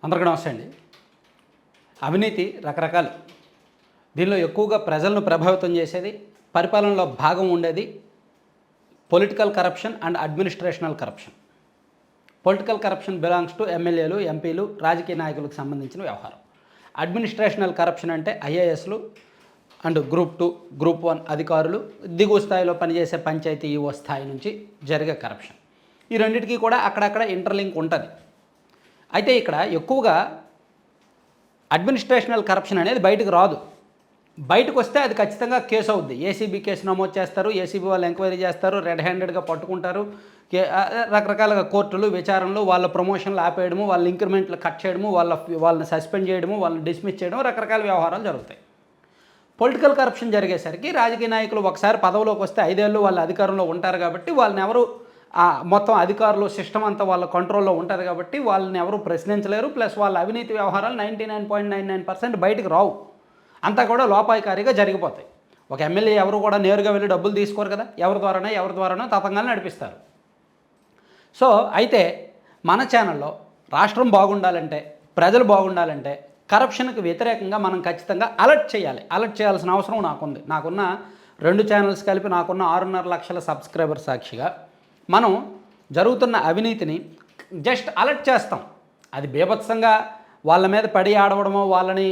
అందరికీ నమస్తే అండి. అవినీతి రకరకాలు. దీనిలో ఎక్కువగా ప్రజలను ప్రభావితం చేసేది, పరిపాలనలో భాగం ఉండేది political corruption and administrational corruption. Political corruption belongs to ఎమ్మెల్యేలు, ఎంపీలు, రాజకీయ నాయకులకు సంబంధించిన వ్యవహారం. అడ్మినిస్ట్రేషనల్ కరప్షన్ అంటే ఐఏఎస్లు అండ్ గ్రూప్ 2, గ్రూప్ 1 అధికారులు, దిగువ స్థాయిలో పనిచేసే పంచాయతీ ఈఓ స్థాయి నుంచి జరిగే కరప్షన్. ఈ రెండింటికి కూడా అక్కడక్కడ ఇంటర్లింక్ ఉంటుంది. అయితే ఇక్కడ ఎక్కువగా అడ్మినిస్ట్రేషనల్ కరప్షన్ అనేది బయటకు రాదు. బయటకు వస్తే అది ఖచ్చితంగా కేసు అవుద్ది. ఏసీబీ కేసు నమోదు చేస్తారు, ఏసీబీ వాళ్ళు ఎంక్వైరీ చేస్తారు, రెడ్ హ్యాండెడ్గా పట్టుకుంటారు. రకరకాలుగా కోర్టులు విచారణలు, వాళ్ళ ప్రమోషన్లు ఆపేయడము, వాళ్ళ ఇంక్రిమెంట్లు కట్ చేయడము, వాళ్ళని సస్పెండ్ చేయడము, వాళ్ళని డిస్మిస్ చేయడం, రకరకాల వ్యవహారాలు జరుగుతాయి. పొలిటికల్ కరప్షన్ జరిగేసరికి రాజకీయ నాయకులు ఒకసారి పదవిలోకి వస్తే 5 ఏళ్ళు వాళ్ళ అధికారంలో ఉంటారు కాబట్టి వాళ్ళని ఎవరు మొత్తం అధికారులు సిస్టమ్ అంతా వాళ్ళ కంట్రోల్లో ఉంటుంది కాబట్టి వాళ్ళని ఎవరు ప్రశ్నించలేరు. ప్లస్ వాళ్ళ అవినీతి వ్యవహారాలు 99.99% బయటకు రావు. అంతా కూడా లోపాయికారిగా జరిగిపోతాయి. ఒక ఎమ్మెల్యే ఎవరు కూడా నేరుగా వెళ్ళి డబ్బులు తీసుకోరు కదా, ఎవరి ద్వారానో తతంగాలు నడిపిస్తారు. సో అయితే మన ఛానల్లో రాష్ట్రం బాగుండాలంటే, ప్రజలు బాగుండాలంటే కరప్షన్కి వ్యతిరేకంగా మనం ఖచ్చితంగా అలర్ట్ చేయాలి. అలర్ట్ చేయాల్సిన అవసరం నాకుంది. నాకున్న 2 ఛానల్స్ కలిపి నాకున్న 6.5 లక్షల సబ్స్క్రైబర్ సాక్షిగా మనం జరుగుతున్న అవినీతిని జస్ట్ అలర్ట్ చేస్తాం. అది బీభత్సంగా వాళ్ళ మీద పడి ఆడవడమో, వాళ్ళని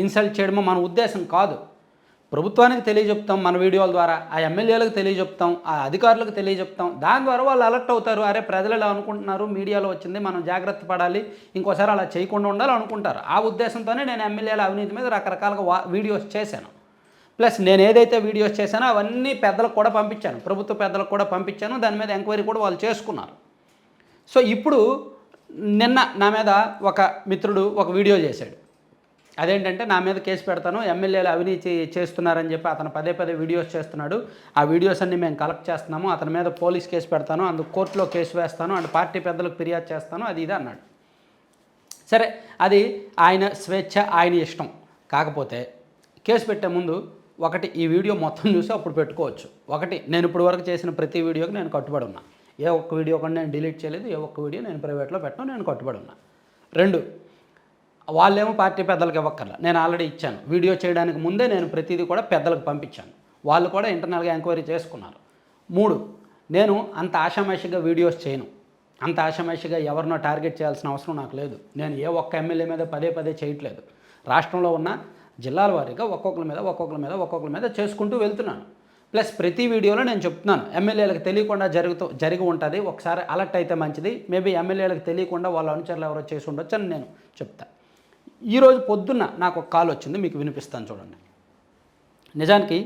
ఇన్సల్ట్ చేయడమో మన ఉద్దేశం కాదు. ప్రభుత్వానికి తెలియజెప్తాం మన వీడియోల ద్వారా, ఆ ఎమ్మెల్యేలకు తెలియజెప్తాం, ఆ అధికారులకు తెలియజెప్తాం. దాని ద్వారా వాళ్ళు అలర్ట్ అవుతారు. అరే ప్రజలు ఇలా అనుకుంటున్నారు, మీడియాలో వచ్చింది, మనం జాగ్రత్త పడాలి, ఇంకోసారి అలా చేయకుండా ఉండాలి అనుకుంటారు. ఆ ఉద్దేశంతోనే నేను ఎమ్మెల్యేల అవినీతి మీద రకరకాలుగా వీడియోస్ చేశాను. ప్లస్ నేను ఏదైతే వీడియోస్ చేశానో అవన్నీ పెద్దలకు కూడా పంపించాను, ప్రభుత్వ పెద్దలకు కూడా పంపించాను. దాని మీద ఎంక్వైరీ కూడా వాళ్ళు చేసుకున్నారు. సో ఇప్పుడు నిన్న నా మీద ఒక మిత్రుడు ఒక వీడియో చేశాడు. అదేంటంటే నా మీద కేసు పెడతాను, ఎమ్మెల్యేలు అవినీతి చేస్తున్నారని చెప్పి అతను పదే వీడియోస్ చేస్తున్నాడు. ఆ వీడియోస్ అన్నీ మేము కలెక్ట్ చేస్తున్నాము, అతని మీద పోలీస్ కేసు పెడతాను, అందుకు కోర్టులో కేసు వేస్తాను, అండ్ పార్టీ పెద్దలకు ఫిర్యాదు చేస్తాను, అది ఇది అన్నాడు. సరే, అది ఆయన స్వేచ్ఛ, ఆయన ఇష్టం. కాకపోతే కేసు పెట్టే ముందు ఒకటి, ఈ వీడియో మొత్తం చూసి అప్పుడు పెట్టుకోవచ్చు. ఒకటి, నేను ఇప్పుడు వరకు చేసిన ప్రతి వీడియోకి నేను కట్టుబడి ఉన్నా. ఏ ఒక్క వీడియో కూడా నేను డిలీట్ చేయలేదు, ఏ ఒక్క వీడియో నేను ప్రైవేట్లో పెట్టను, నేను కట్టుబడి ఉన్నా. 2, వాళ్ళేమో పార్టీ పెద్దలకు ఇవ్వక్కర్లా, నేను ఆల్రెడీ ఇచ్చాను. వీడియో చేయడానికి ముందే నేను ప్రతిదీ కూడా పెద్దలకు పంపించాను, వాళ్ళు కూడా ఇంటర్నల్గా ఎంక్వైరీ చేసుకున్నారు. 3, నేను అంత ఆషామాషిగా వీడియోస్ చేయను, అంత ఆషామాషిగా ఎవరినో టార్గెట్ చేయాల్సిన అవసరం నాకు లేదు. నేను ఏ ఒక్క ఎమ్మెల్యే మీద పదే చేయట్లేదు. రాష్ట్రంలో ఉన్న జిల్లాల వారీగా ఒక్కొక్కరి మీద చేసుకుంటూ వెళ్తున్నాను. ప్లస్ ప్రతి వీడియోలో నేను చెప్తున్నాను, ఎమ్మెల్యేలకు తెలియకుండా జరిగి ఉంటుంది, ఒకసారి అలర్ట్ అయితే మంచిది, మేబీ ఎమ్మెల్యేలకు తెలియకుండా వాళ్ళ అనుచరులు ఎవరో చేసి ఉండొచ్చు అని నేను చెప్తాను. ఈరోజు పొద్దున్న నాకు ఒక కాల్ వచ్చింది, మీకు వినిపిస్తాను చూడండి. నిజానికి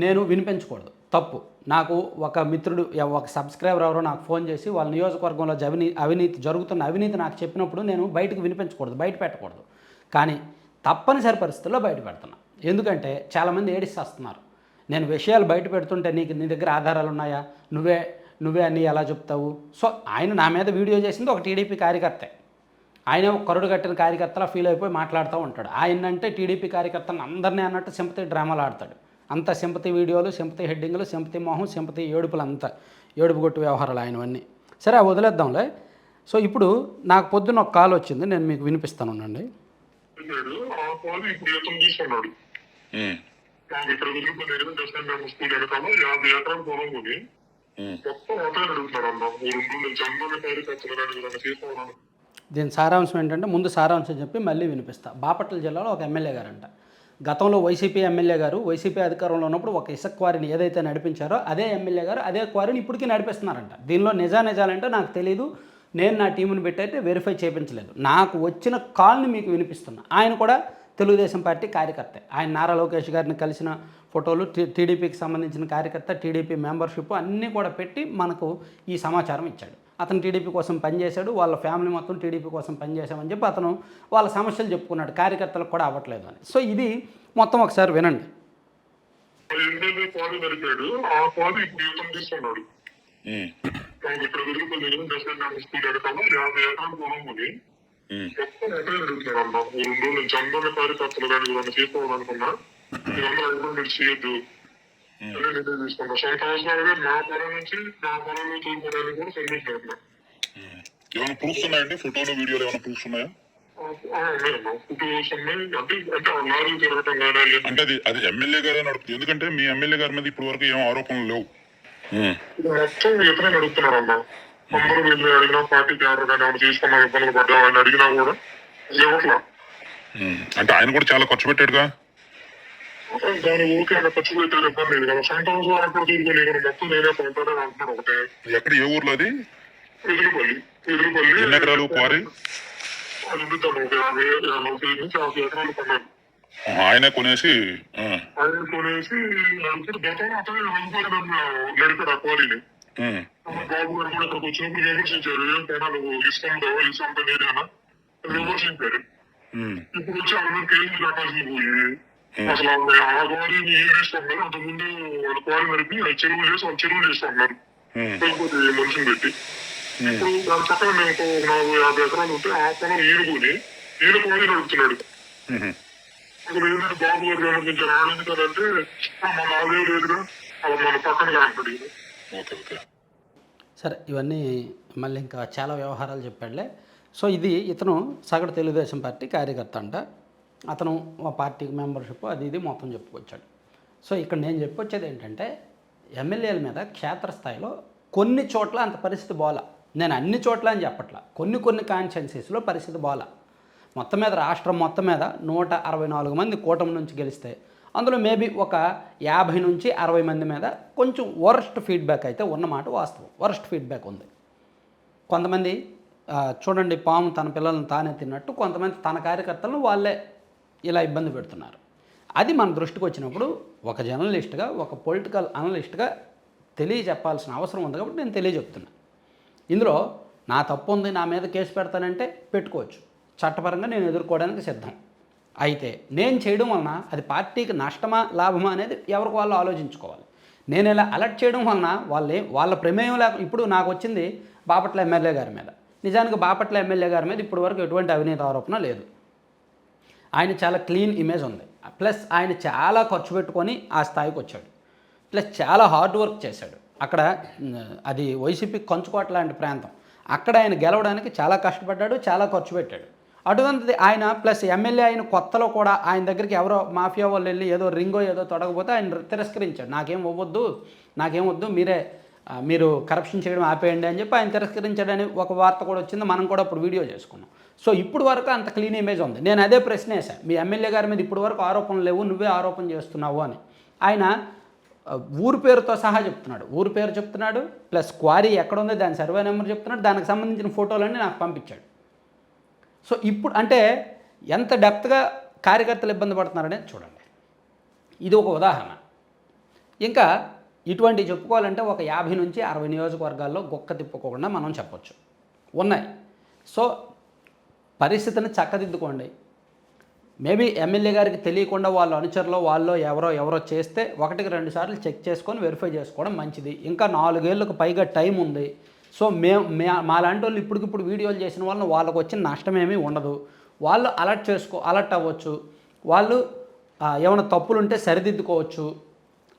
నేను వినిపించకూడదు, తప్పు. నాకు ఒక మిత్రుడు, ఒక సబ్స్క్రైబర్ ఎవరో నాకు ఫోన్ చేసి వాళ్ళ నియోజకవర్గంలో జరుగుతున్న అవినీతి నాకు చెప్పినప్పుడు నేను బయటకు వినిపించకూడదు, బయట పెట్టకూడదు. కానీ తప్పనిసరి పరిస్థితుల్లో బయట పెడుతున్నా. ఎందుకంటే చాలామంది ఏడిస్తేస్తున్నారు. నేను విషయాలు బయట పెడుతుంటే నీ దగ్గర ఆధారాలు ఉన్నాయా, నువ్వే అన్నీ ఎలా చెప్తావు? సో ఆయన నా మీద వీడియో చేసింది ఒక టీడీపీ కార్యకర్తే. ఆయన ఒక కరుడు కట్టిన కార్యకర్తలా ఫీల్ అయిపోయి మాట్లాడుతూ ఉంటాడు. ఆయన అంటే టీడీపీ కార్యకర్తలను అందరినీ అన్నట్టు సింపతి డ్రామాలు ఆడతాడు. అంత సింపతి వీడియోలు, సింపతి హెడ్డింగ్లు, సింపతి మొహం, సింపతి ఏడుపులు, అంతా ఏడుపు కొట్టు వ్యవహారాలు ఆయనవన్నీ. సరే, అవి వదిలేద్దాంలే. సో ఇప్పుడు నాకు పొద్దున్న ఒక కాల్ వచ్చింది, నేను మీకు వినిపిస్తాను ఉండండి. దీని సారాంశం ఏంటంటే, ముందు సారాంశం చెప్పి మళ్ళీ వినిపిస్తా. బాపట్ల జిల్లాలో ఒక ఎమ్మెల్యే గారంట, గతంలో వైసీపీ ఎమ్మెల్యే గారు వైసీపీ అధికారంలో ఉన్నప్పుడు ఒక ఇసుక క్వారీని ఏదైతే నడిపించారో అదే ఎమ్మెల్యే గారు అదే క్వారీని ఇప్పటికీ నడిపిస్తున్నారంట. దీనిలో నిజాలంటే నాకు తెలియదు, నేను నా టీముని పెట్టయితే వెరిఫై చేయించలేదు. నాకు వచ్చిన కాల్ని మీకు వినిపిస్తున్నా. ఆయన కూడా తెలుగుదేశం పార్టీ కార్యకర్త. ఆయన నారా లోకేష్ గారిని కలిసిన ఫోటోలు, టీడీపీకి సంబంధించిన కార్యకర్త, టీడీపీ మెంబర్షిప్ అన్నీ కూడా పెట్టి మనకు ఈ సమాచారం ఇచ్చాడు. అతను టీడీపీ కోసం పనిచేశాడు, వాళ్ళ ఫ్యామిలీ మొత్తం టీడీపీ కోసం పనిచేశామని చెప్పి అతను వాళ్ళ సమస్యలు చెప్పుకున్నాడు, కార్యకర్తలకు కూడా అవ్వట్లేదు అని. సో ఇది మొత్తం ఒకసారి వినండి. ఏమైనా ప్రూఫ్స్ ఉన్నాయండి? ఫోటోలు వీడియోలు ఏమైనా ప్రూఫ్స్ ఉన్నాయా? అంటే అది ఎమ్మెల్యే గారే నడుపుతుంది. ఎందుకంటే మీ ఎమ్మెల్యే గారి మీద ఇప్పటి వరకు ఏం ఆరోపణలు లేవు. మొత్తం ఇతనే నడుపుతున్నాడు అన్న. అందరూ వెళ్ళి అడిగినా పార్టీ క్యాడర్ కానీ ఏమైనా తీసుకున్నా ఇబ్బందులు పడ్డా ఆయన అడిగినా కూడా ఇవ్వట్లా. అంటే ఆయన కూడా చాలా ఖర్చు పెట్టాడుగా. దాని ఊరికే ఆయన ఖర్చు పెట్టే ఇబ్బంది లేదు కదా. సొంత అవసరం అక్కడ తీసుకొని మొత్తం నేనే కొంటానని అంటున్నాడు. ఒకటే ఎక్కడ, ఏ ఊర్లో అది? ఎదురుపల్లి. ఎన్ని ఎకరాలు క్వారీ? అది ఉంది తను ఒక 40 నుంచి 50 ఎకరాలు కొన్నాను. ఆయన కొనేసి నడుపుడు గతంలో అతనే నడిపాడు ఆ క్వారీని. బాబు గారు కూడా ఇక్కడికి వచ్చినప్పుడు విమర్శించారు. ఏం పైన నువ్వు ఇసుకుంటావా, ఇసుకంతా నీదేనా విమర్శించారు. ఇప్పుడు వచ్చి అందరూ కేసులు కట్టాల్సింది పోయి అసలు ఆ క్వారీని ఏం తీసుకుంటారు. అంతకుముందు వాళ్ళ క్వారీ నడిపి వాళ్ళు చెరువులు చేసుకుంటున్నారు మనుషులు పెట్టి. ఇప్పుడు దాని పక్కన నేను 40-50 ఎకరాలు ఉంటే ఆ పొలం ఈయన క్వారీ నడుపుతున్నాడు. అసలు ఏంటంటే బాబు గారు విమర్శించారు. ఆడింది కదంటే మన అదే లేదుగా అలా మన పక్కన అంటాడు. సరే, ఇవన్నీ మళ్ళీ ఇంకా చాలా వ్యవహారాలు చెప్పాడులే. సో ఇది ఇతను సగటు తెలుగుదేశం పార్టీ కార్యకర్త అంట. అతను మా పార్టీకి మెంబర్షిప్ అది ఇది మొత్తం చెప్పుకొచ్చాడు. సో ఇక్కడ నేను చెప్పొచ్చేది ఏంటంటే, ఎమ్మెల్యేల మీద క్షేత్రస్థాయిలో కొన్ని చోట్ల అంత పరిస్థితి బాల. నేను అన్ని చోట్ల అని చెప్పట్లా, కొన్ని కాన్స్టిట్యున్సీస్లో పరిస్థితి బాల. మొత్తం మీద రాష్ట్రం మొత్తం మీద 164 మంది కూటమి నుంచి గెలిస్తే అందులో మేబీ ఒక 50 నుంచి 60 మంది మీద కొంచెం వర్స్ట్ ఫీడ్బ్యాక్ అయితే ఉన్నమాట వాస్తవం. వర్స్ట్ ఫీడ్బ్యాక్ ఉంది. కొంతమంది చూడండి, పాము తన పిల్లలను తానే తిన్నట్టు కొంతమంది తన కార్యకర్తలను వాళ్ళే ఇలా ఇబ్బంది పెడుతున్నారు. అది మన దృష్టికి వచ్చినప్పుడు ఒక జర్నలిస్ట్గా, ఒక పొలిటికల్ అనలిస్ట్గా తెలియజెప్పాల్సిన అవసరం ఉంది. కాబట్టి నేను తెలియజెప్తున్నా. ఇందులో నా తప్పు ఉంది, నా మీద కేసు పెడతానంటే పెట్టుకోవచ్చు, చట్టపరంగా నేను ఎదుర్కోవడానికి సిద్ధం. అయితే నేను చేయడం వలన అది పార్టీకి నష్టమా లాభమా అనేది ఎవరికి వాళ్ళు ఆలోచించుకోవాలి. నేను ఇలా అలర్ట్ చేయడం వలన వాళ్ళ ప్రమేయం లేక ఇప్పుడు నాకు వచ్చింది బాపట్ల ఎమ్మెల్యే గారి మీద. నిజానికి బాపట్ల ఎమ్మెల్యే గారి మీద ఇప్పటి వరకు ఎటువంటి అవినీతి ఆరోపణ లేదు. ఆయన చాలా క్లీన్ ఇమేజ్ ఉంది. ప్లస్ ఆయన చాలా ఖర్చు పెట్టుకొని ఆ స్థాయికి వచ్చాడు. ప్లస్ చాలా హార్డ్ వర్క్ చేశాడు. అక్కడ అది వైసీపీ కంచుకోట లాంటి ప్రాంతం. అక్కడ ఆయన గెలవడానికి చాలా కష్టపడ్డాడు, చాలా ఖర్చు పెట్టాడు. అటువంటిది ఆయన ప్లస్ ఎమ్మెల్యే అయిన కొత్తలో కూడా ఆయన దగ్గరికి ఎవరో మాఫియా వాళ్ళు వెళ్ళి ఏదో రింగో ఏదో తొడగపోతే ఆయన తిరస్కరించాడు. నాకేం వద్దు, మీరు కరప్షన్ చేయడం ఆపేయండి అని చెప్పి ఆయన తిరస్కరించాడని ఒక వార్త కూడా వచ్చింది. మనం కూడా ఇప్పుడు వీడియో చేసుకున్నాం. సో ఇప్పుడు వరకు అంత క్లీన్ ఇమేజ్ ఉంది. నేను అదే ప్రశ్న వేశాను, మీ ఎమ్మెల్యే గారి మీద ఇప్పుడు వరకు ఆరోపణలు లేవు, నువ్వే ఆరోపణ చేస్తున్నావు అని. ఆయన ఊరు పేరుతో సహా చెప్తున్నాడు. ఊరు పేరు చెప్తున్నాడు, ప్లస్ క్వారీ ఎక్కడ ఉంది దాని సర్వే నెంబర్ చెప్తున్నాడు, దానికి సంబంధించిన ఫోటోలన్నీ నాకు పంపించాడు. సో ఇప్పుడు అంటే ఎంత డెప్త్గా కార్యకర్తలు ఇబ్బంది పడుతున్నారనేది చూడండి. ఇది ఒక ఉదాహరణ. ఇంకా ఇటువంటివి చెప్పుకోవాలంటే ఒక 50 నుంచి 60 నియోజకవర్గాల్లో గొక్క తిప్పుకోకుండా మనం చెప్పొచ్చు ఉన్నాయి. సో పరిస్థితిని చక్కదిద్దుకోండి. మేబీ ఎమ్మెల్యే గారికి తెలియకుండా వాళ్ళ అనుచరులు వాళ్ళు ఎవరో చేస్తే 1-2 సార్లు చెక్ చేసుకొని వెరిఫై చేసుకోవడం మంచిది. ఇంకా 4 ఏళ్ళకు పైగా టైం ఉంది. సో మా లాంటి వాళ్ళు ఇప్పటికిప్పుడు వీడియోలు చేసిన వాళ్ళని వాళ్ళకు వచ్చిన నష్టమేమీ ఉండదు. వాళ్ళు అలర్ట్ అవ్వచ్చు, వాళ్ళు ఏమైనా తప్పులు ఉంటే సరిదిద్దుకోవచ్చు,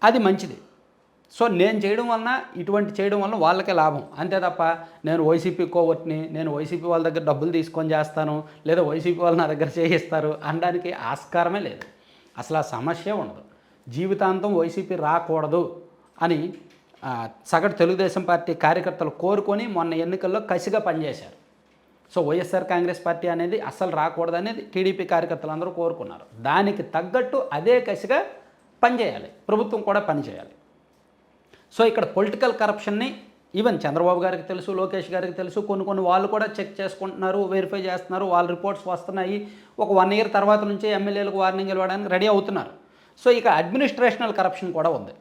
అది మంచిది. సో నేను చేయడం వలన చేయడం వలన వాళ్ళకే లాభం. అంతే తప్ప నేను వైసీపీ కోవర్ట్ని, నేను వైసీపీ వాళ్ళ దగ్గర డబ్బులు తీసుకొని చేస్తాను, లేదా వైసీపీ వాళ్ళు నా దగ్గర చేయిస్తారు అనడానికి ఆస్కారమే లేదు. అసలు ఆ సమస్య ఉండదు. జీవితాంతం వైసీపీ రాకూడదు అని సగటు తెలుగుదేశం పార్టీ కార్యకర్తలు కోరుకొని మొన్న ఎన్నికల్లో కసిగా పనిచేశారు. సో వైఎస్ఆర్ కాంగ్రెస్ పార్టీ అనేది అస్సలు రాకూడదు అనేది టీడీపీ కార్యకర్తలు అందరూ కోరుకున్నారు. దానికి తగ్గట్టు అదే కసిగా పనిచేయాలి, ప్రభుత్వం కూడా పనిచేయాలి. సో ఇక్కడ పొలిటికల్ కరప్షన్ని ఈవెన్ చంద్రబాబు గారికి తెలుసు, లోకేష్ గారికి తెలుసు. కొన్ని వాళ్ళు కూడా చెక్ చేసుకుంటున్నారు, వెరిఫై చేస్తున్నారు, వాళ్ళ రిపోర్ట్స్ వస్తున్నాయి. ఒక 1 ఇయర్ తర్వాత నుంచి ఎమ్మెల్యేలకు వార్నింగ్ ఇవ్వడానికి రెడీ అవుతున్నారు. సో ఇక అడ్మినిస్ట్రేషనల్ కరప్షన్ కూడా ఉంది.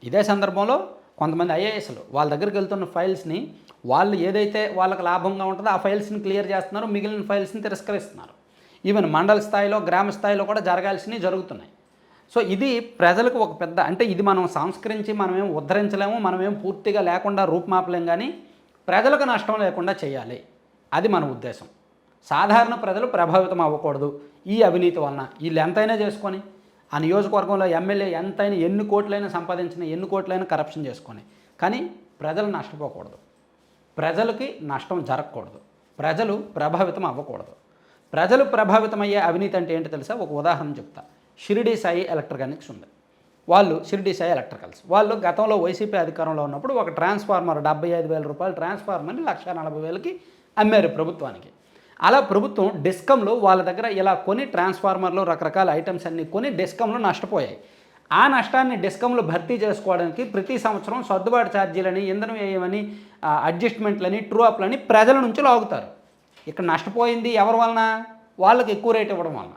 ఇదే సందర్భంలో కొంతమంది ఐఏఎస్లు వాళ్ళ దగ్గరికి వెళ్తున్న ఫైల్స్ని వాళ్ళు ఏదైతే వాళ్ళకి లాభంగా ఉంటుందో ఆ ఫైల్స్ని క్లియర్ చేస్తున్నారు, మిగిలిన ఫైల్స్ని తిరస్కరిస్తున్నారు. ఈవెన్ మండల స్థాయిలో, గ్రామ స్థాయిలో కూడా జరగాల్సినవి జరుగుతున్నాయి. సో ఇది ప్రజలకు ఒక పెద్ద అంటే ఇది మనం సంస్కరించి మనమేం ఉద్ధరించలేము, మనమేం పూర్తిగా లేకుండా రూపుమాపలేం, కానీ ప్రజలకు నష్టం లేకుండా చేయాలి, అది మన ఉద్దేశం. సాధారణ ప్రజలు ప్రభావితం అవ్వకూడదు ఈ అవినీతి వలన. వీళ్ళు ఎంతైనా చేసుకొని ఆ నియోజకవర్గంలో ఎమ్మెల్యే ఎంతైనా ఎన్ని కోట్లైనా సంపాదించిన, ఎన్ని కోట్లైనా కరప్షన్ చేసుకొని, కానీ ప్రజలు నష్టపోకూడదు, ప్రజలకి నష్టం జరగకూడదు. ప్రజలు ప్రభావితం అవ్వకూడదు. ప్రజలు ప్రభావితమయ్యే అవినీతి అంటే ఏంటో తెలుసా? ఒక ఉదాహరణ చెప్తా. షిరిడి సాయి ఎలక్ట్రానిక్స్ ఉంది. వాళ్ళు షిరిడి సాయి ఎలక్ట్రికల్స్ వాళ్ళు గతంలో వైసీపీ అధికారంలో ఉన్నప్పుడు ఒక ట్రాన్స్ఫార్మర్ 75,000 రూపాయల ట్రాన్స్ఫార్మర్ని 1,40,000కి అమ్మారు ప్రభుత్వానికి. అలా ప్రభుత్వం డిస్కంలు వాళ్ళ దగ్గర ఇలా కొని ట్రాన్స్ఫార్మర్లు రకరకాల ఐటమ్స్ అన్నీ కొని డిస్కంలు నష్టపోయాయి. ఆ నష్టాన్ని డిస్కంలు భర్తీ చేసుకోవడానికి ప్రతి సంవత్సరం సర్దుబాటు ఛార్జీలని, ఇంధనం వ్యయమని, అడ్జస్ట్మెంట్లని, ట్రూ అప్లని ప్రజల నుంచి లాగుతారు. ఇక్కడ నష్టపోయింది ఎవరి వలన? వాళ్ళకి ఎక్కువ రేట్ ఇవ్వడం వలన.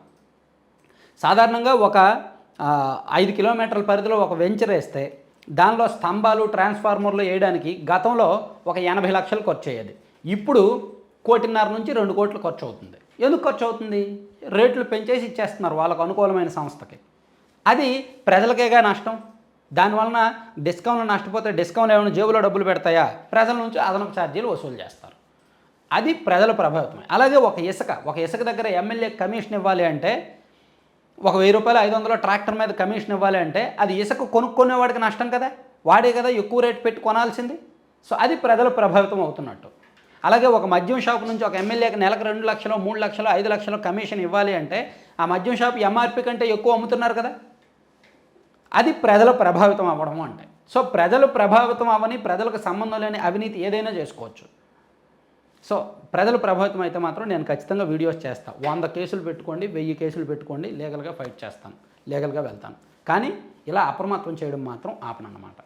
సాధారణంగా ఒక 5 కిలోమీటర్ల పరిధిలో ఒక వెంచర్ వేస్తే దానిలో స్తంభాలు ట్రాన్స్ఫార్మర్లు వేయడానికి గతంలో ఒక 80 లక్షలు ఖర్చు అయ్యేది. ఇప్పుడు 1.5 నుంచి 2 కోట్లు ఖర్చు అవుతుంది. ఎందుకు ఖర్చు అవుతుంది? రేట్లు పెంచేసి ఇచ్చేస్తున్నారు వాళ్ళకు అనుకూలమైన సంస్థకి. అది ప్రజలకేగా నష్టం. దానివలన డిస్కౌంట్లు నష్టపోతే డిస్కౌంట్లు ఏమైనా జేబులో డబ్బులు పెడతాయా? ప్రజల నుంచి అదనపు ఛార్జీలు వసూలు చేస్తారు. అది ప్రజల ప్రభావితమే. అలాగే ఒక ఇసుక దగ్గర ఎమ్మెల్యే కమిషన్ ఇవ్వాలి అంటే, ఒక 1000 రూపాయలు 500 ట్రాక్టర్ మీద కమిషన్ ఇవ్వాలి అంటే అది ఇసుక కొనుక్కునేవాడికి నష్టం కదా, వాడే కదా ఎక్కువ రేటు పెట్టి కొనాల్సింది. సో అది ప్రజలు ప్రభావితం అవుతున్నట్టు. అలాగే ఒక మద్యం షాపు నుంచి ఒక ఎమ్మెల్యేకి నెలకు 2 లక్షలు, 3 లక్షలు, 5 లక్షలు కమిషన్ ఇవ్వాలి అంటే ఆ మద్యం షాపు ఎంఆర్పి కంటే ఎక్కువ అమ్ముతున్నారు కదా, అది ప్రజలు ప్రభావితం అవ్వడం అంటే. సో ప్రజలు ప్రభావితం అవ్వని, ప్రజలకు సంబంధం లేని అవినీతి ఏదైనా చేసుకోవచ్చు. సో ప్రజలు ప్రభావితం అయితే మాత్రం నేను ఖచ్చితంగా వీడియోస్ చేస్తాను. 100 కేసులు పెట్టుకోండి, 1000 కేసులు పెట్టుకోండి, లీగల్గా ఫైట్ చేస్తాను, లీగల్గా వెళ్తాను. కానీ ఇలా అప్రమత్తం చేయడం మాత్రం ఆపనన్నమాట.